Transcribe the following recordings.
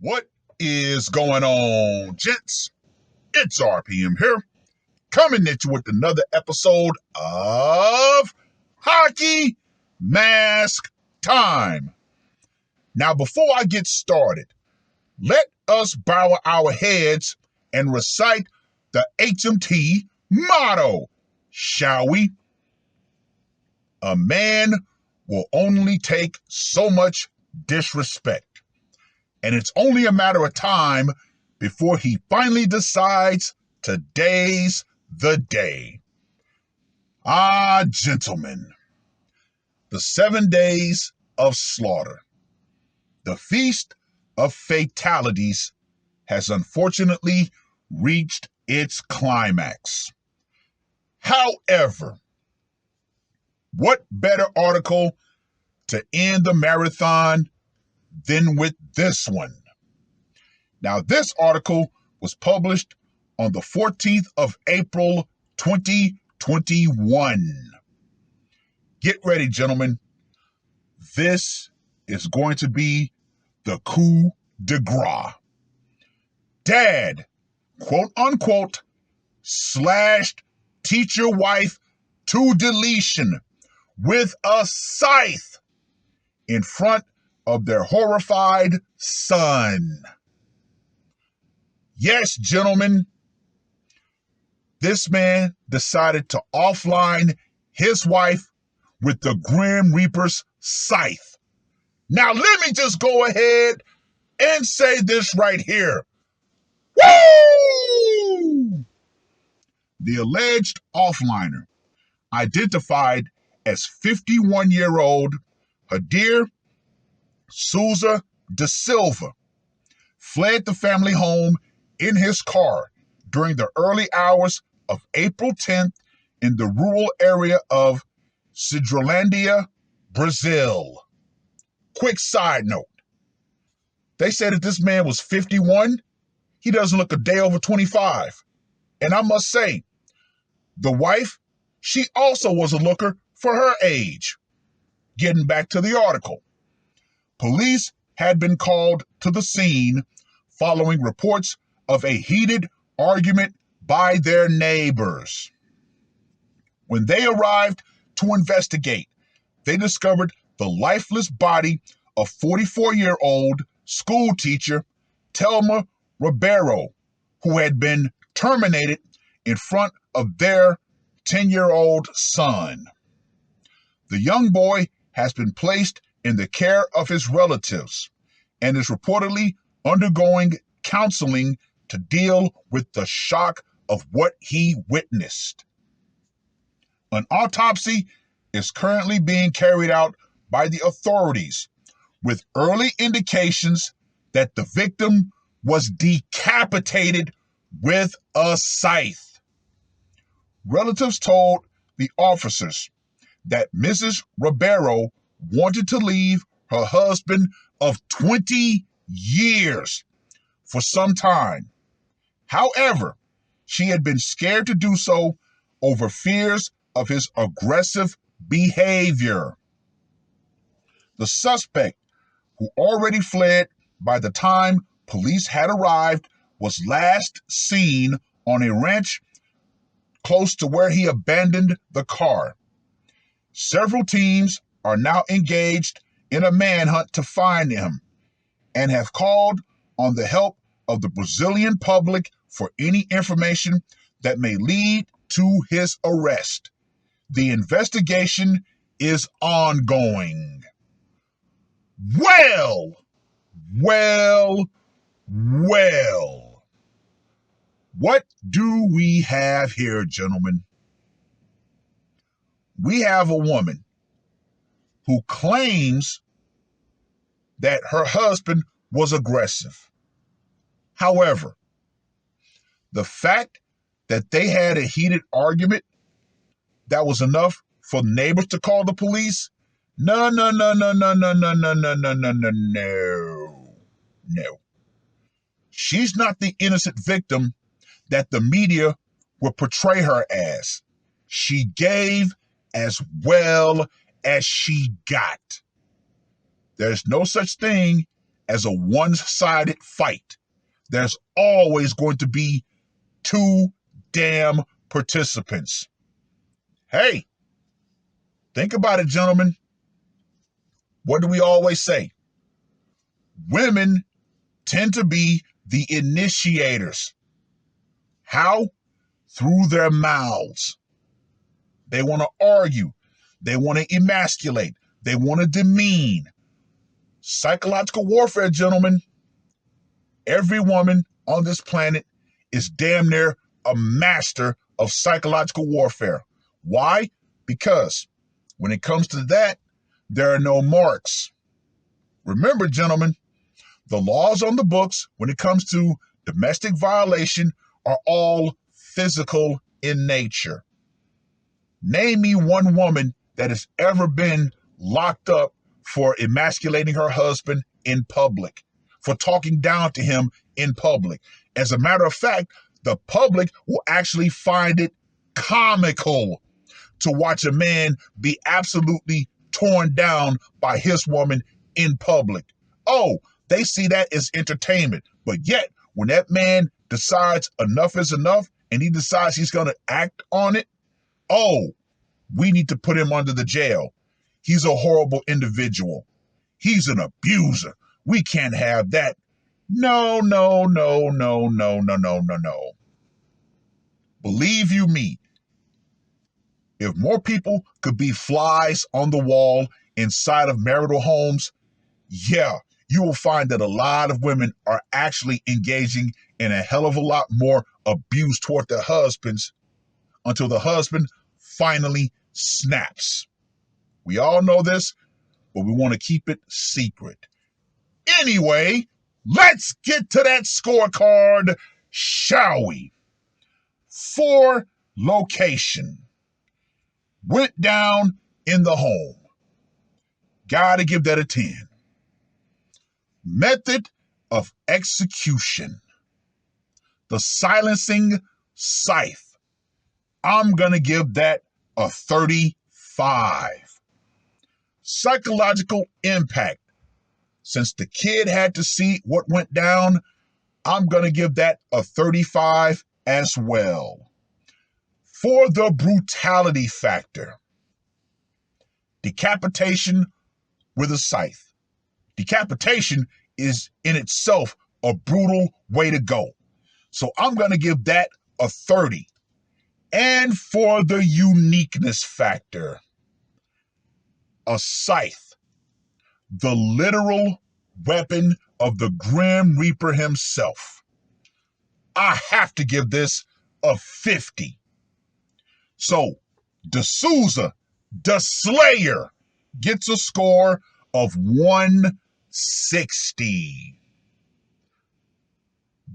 What is going on, gents? It's R.P.M. here, coming at you with another episode of Hockey Mask Time. Now, before I get started, let us bow our heads and recite the HMT motto, shall we? A man will only take so much disrespect. And it's only a matter of time before he finally decides today's the day. Ah, gentlemen, the 7 days of slaughter, the feast of fatalities has unfortunately reached its climax. However, what better article to end the marathon than with this one? Now, this article was published on the 14th of April, 2021. Get ready, gentlemen. This is going to be the coup de grace. Dad, quote unquote, slashed teacher wife to deletion with a scythe in front of their horrified son. Yes, gentlemen, this man decided to offline his wife with the Grim Reaper's scythe. Now, let me just go ahead and say this right here. Woo! The alleged offliner, identified as 51-year-old Hadir Souza da Silva, fled the family home in his car during the early hours of April 10th in the rural area of Cidrolândia, Brazil. Quick side note. They said that this man was 51. He doesn't look a day over 25. And I must say, the wife, she also was a looker for her age. Getting back to the article. Police had been called to the scene following reports of a heated argument by their neighbors. When they arrived to investigate, they discovered the lifeless body of 44-year-old school teacher Telma Ribeiro, who had been terminated in front of their 10-year-old son. The young boy has been placed in the care of his relatives and is reportedly undergoing counseling to deal with the shock of what he witnessed. An autopsy is currently being carried out by the authorities, with early indications that the victim was decapitated with a scythe. Relatives told the officers that Mrs. Ribeiro wanted to leave her husband of 20 years for some time. However, she had been scared to do so over fears of his aggressive behavior. The suspect, who already fled by the time police had arrived, was last seen on a ranch close to where he abandoned the car. Several teams are now engaged in a manhunt to find him and have called on the help of the Brazilian public for any information that may lead to his arrest. The investigation is ongoing. Well. What do we have here, gentlemen? We have a woman who claims that her husband was aggressive. However, the fact that they had a heated argument, that was enough for neighbors to call the police? No. She's not the innocent victim that the media would portray her as. She gave as well as she got. There's no such thing as a one-sided fight. There's always going to be two damn participants. Hey, think about it, gentlemen. What do we always say? Women tend to be the initiators. How? Through their mouths. They want to argue. They want to emasculate. They want to demean. Psychological warfare, gentlemen. Every woman on this planet is damn near a master of psychological warfare. Why? Because when it comes to that, there are no marks. Remember, gentlemen, the laws on the books when it comes to domestic violation are all physical in nature. Name me one woman that has ever been locked up for emasculating her husband in public, for talking down to him in public. As a matter of fact, the public will actually find it comical to watch a man be absolutely torn down by his woman in public. Oh, they see that as entertainment. But yet, when that man decides enough is enough and he decides he's going to act on it, oh, we need to put him under the jail. He's a horrible individual. He's an abuser. We can't have that. No. Believe you me, if more people could be flies on the wall inside of marital homes, yeah, you will find that a lot of women are actually engaging in a hell of a lot more abuse toward their husbands until the husband finally snaps. We all know this, but we want to keep it secret. Anyway, let's get to that scorecard, shall we? For location. Went down in the home. Gotta give that a 10. Method of execution. The silencing scythe. I'm gonna give that a 35. Psychological impact. Since the kid had to see what went down, I'm gonna give that a 35 as well. For the brutality factor, decapitation with a scythe. Decapitation is in itself a brutal way to go. So I'm going to give that a 30. And for the uniqueness factor, a scythe, the literal weapon of the Grim Reaper himself. I have to give this a 50. So, D'Souza, the Slayer, gets a score of 160.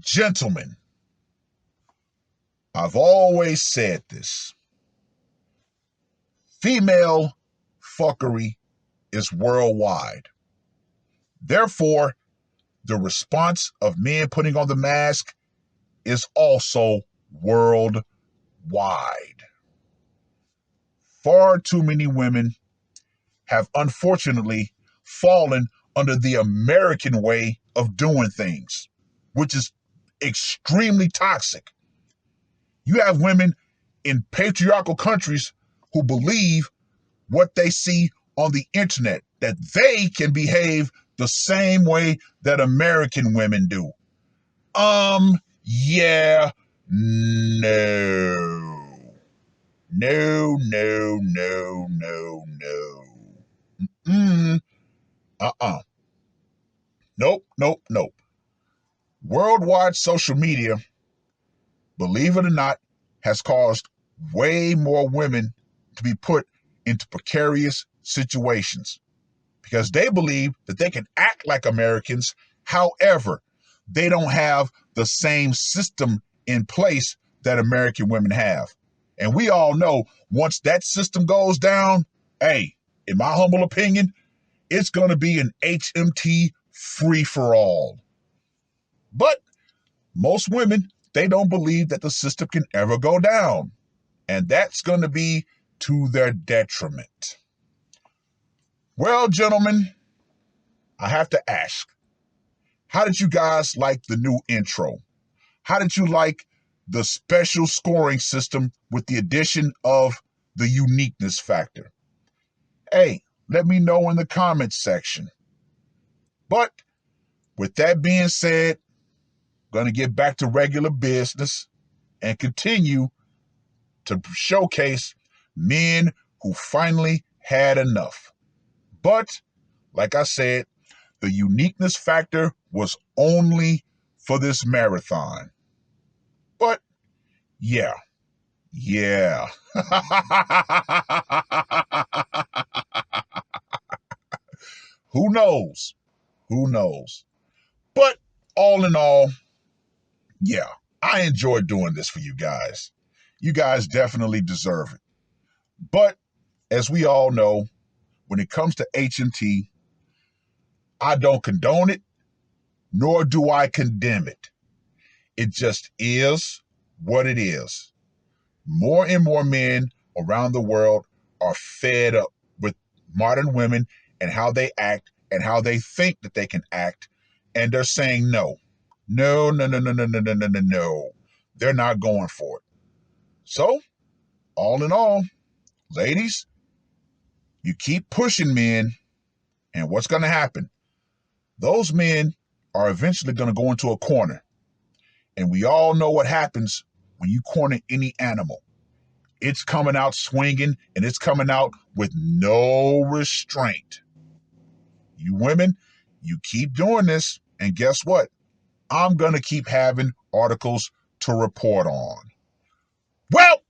Gentlemen, I've always said this. Female fuckery is worldwide. Therefore, the response of men putting on the mask is also worldwide. Far too many women have unfortunately fallen under the American way of doing things, which is extremely toxic. You have women in patriarchal countries who believe what they see on the internet, that they can behave the same way that American women do. Yeah, no. No. Nope. Worldwide social media, believe it or not, has caused way more women to be put into precarious situations because they believe that they can act like Americans. However, they don't have the same system in place that American women have. And we all know once that system goes down, hey, in my humble opinion, it's going to be an HMT free-for-all. But most women, they don't believe that the system can ever go down. And that's going to be to their detriment. Well, gentlemen, I have to ask, How did you guys like the new intro? How did you like the special scoring system with the addition of the uniqueness factor? Hey, let me know in the comments section. But with that being said, going to get back to regular business and continue to showcase men who finally had enough. But, like I said, the uniqueness factor was only for this marathon. But, yeah. Who knows? But all in all, yeah, I enjoy doing this for you guys. You guys definitely deserve it. But as we all know, when it comes to HMT, I don't condone it, nor do I condemn it. It just is what it is. More and more men around the world are fed up with modern women and how they act and how they think that they can act. And they're saying no. No. They're not going for it. So, all in all, ladies, you keep pushing men, and what's going to happen? Those men are eventually going to go into a corner. And we all know what happens when you corner any animal. It's coming out swinging, and it's coming out with no restraint. You women, you keep doing this, and guess what? I'm going to keep having articles to report on. Well,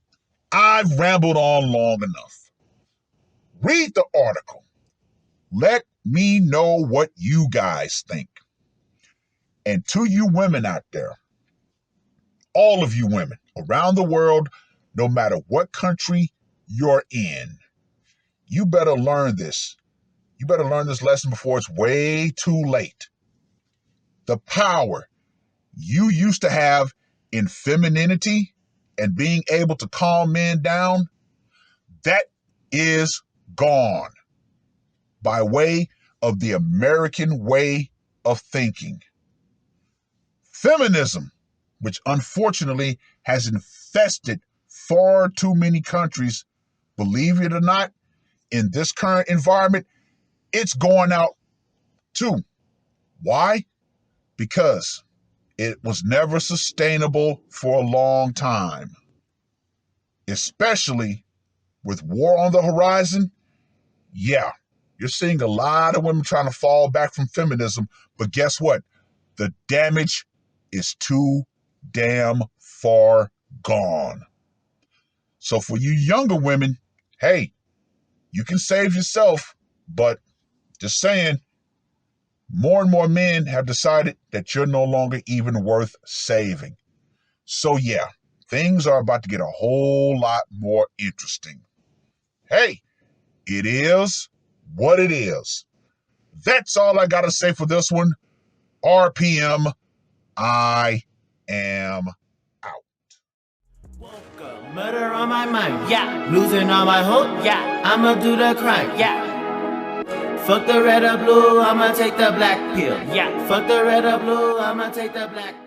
I've rambled on long enough. Read the article. Let me know what you guys think. And to you women out there, all of you women around the world, no matter what country you're in, you better learn this. You better learn this lesson before it's way too late. The power you used to have in femininity and being able to calm men down, that is gone by way of the American way of thinking. Feminism, which unfortunately has infested far too many countries, believe it or not, in this current environment, it's going out too. Why? Because it was never sustainable for a long time. Especially with war on the horizon, yeah, you're seeing a lot of women trying to fall back from feminism, but guess what? The damage is too damn far gone. So for you younger women, hey, you can save yourself, but just saying, more and more men have decided that you're no longer even worth saving. So yeah, things are about to get a whole lot more interesting. Hey, it is what it is. That's all I got to say for this one. R.P.M. I am out. Woke up, murder on my mind, yeah. Losing all my hope, yeah. I'ma do the crime, yeah. Fuck the red or blue, I'ma take the black pill, yeah. Fuck the red or blue, I'ma take the black pill.